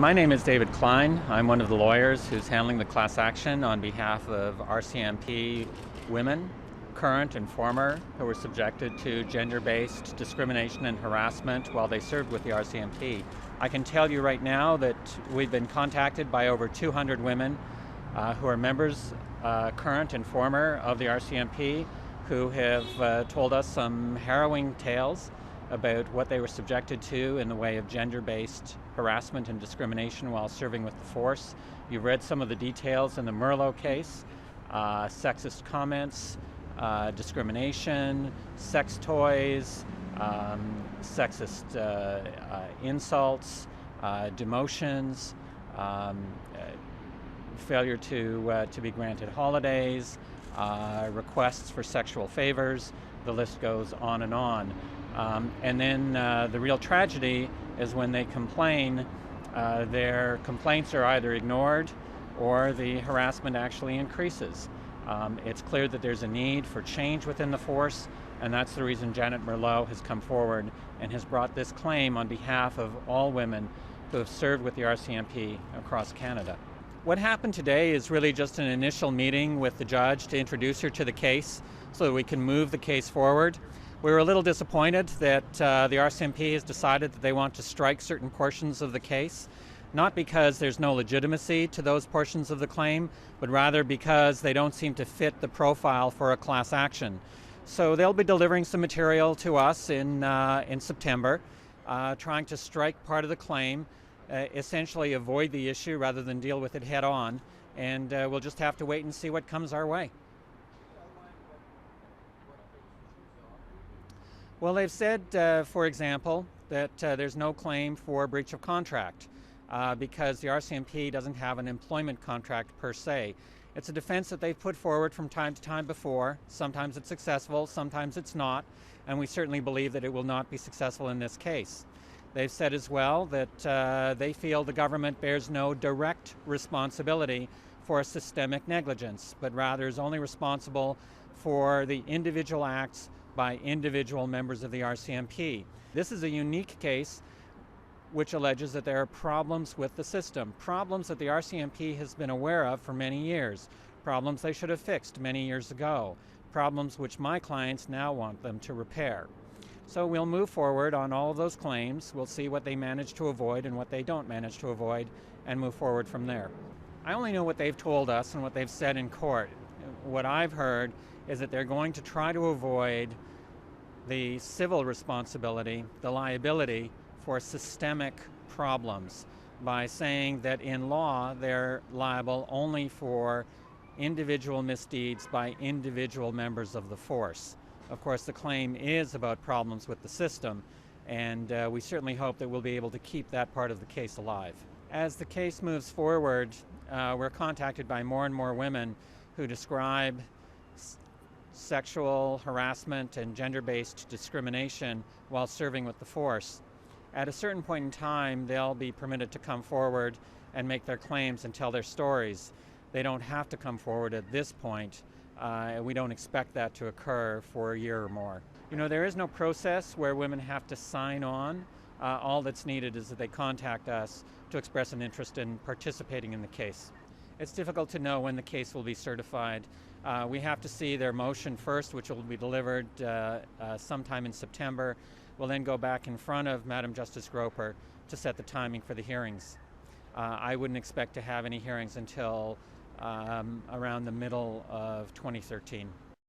My name is David Klein. I'm one of the lawyers who's handling the class action on behalf of RCMP women, current and former, who were subjected to gender-based discrimination and harassment while they served with the RCMP. I can tell you right now that we've been contacted by over 200 women who are members, current and former, of the RCMP, who have told us some harrowing tales about what they were subjected to in the way of gender-based harassment and discrimination while serving with the force. You've read some of the details in the Merlot case: sexist comments, discrimination, sex toys, sexist insults, demotions, failure to be granted holidays, requests for sexual favors. The list goes on and on. And then the real tragedy is when they complain, their complaints are either ignored or the harassment actually increases. It's clear that there's a need for change within the force, and that's the reason Janet Merlot has come forward and has brought this claim on behalf of all women who have served with the RCMP across Canada. What happened today is really just an initial meeting with the judge to introduce her to the case so that we can move the case forward. We were a little disappointed that the RCMP has decided that they want to strike certain portions of the case, not because there's no legitimacy to those portions of the claim, but rather because they don't seem to fit the profile for a class action. So they'll be delivering some material to us in September, trying to strike part of the claim, essentially avoid the issue rather than deal with it head on, and we'll just have to wait and see what comes our way. Well, they've said, for example, that there's no claim for breach of contract because the RCMP doesn't have an employment contract per se. It's a defense that they've put forward from time to time before. Sometimes it's successful, sometimes it's not, and we certainly believe that it will not be successful in this case. They've said as well that they feel the government bears no direct responsibility for systemic negligence, but rather is only responsible for the individual acts by individual members of the RCMP. This is a unique case which alleges that there are problems with the system, problems that the RCMP has been aware of for many years, problems they should have fixed many years ago, problems which my clients now want them to repair. So we'll move forward on all of those claims. We'll see what they manage to avoid and what they don't manage to avoid and move forward from there. I only know what they've told us and what they've said in court. What I've heard is that they're going to try to avoid the civil responsibility, the liability for systemic problems by saying that in law they're liable only for individual misdeeds by individual members of the force. Of course, the claim is about problems with the system, and we certainly hope that we'll be able to keep that part of the case alive. As the case moves forward, we're contacted by more and more women who describe sexual harassment and gender-based discrimination while serving with the force. At a certain point in time, they'll be permitted to come forward and make their claims and tell their stories. They don't have to come forward at this point. We don't expect that to occur for a year or more. You know, there is no process where women have to sign on. All that's needed is that they contact us to express an interest in participating in the case. It's difficult to know when the case will be certified. We have to see their motion first, which will be delivered sometime in September. We'll then go back in front of Madam Justice Groper to set the timing for the hearings. I wouldn't expect to have any hearings until around the middle of 2013.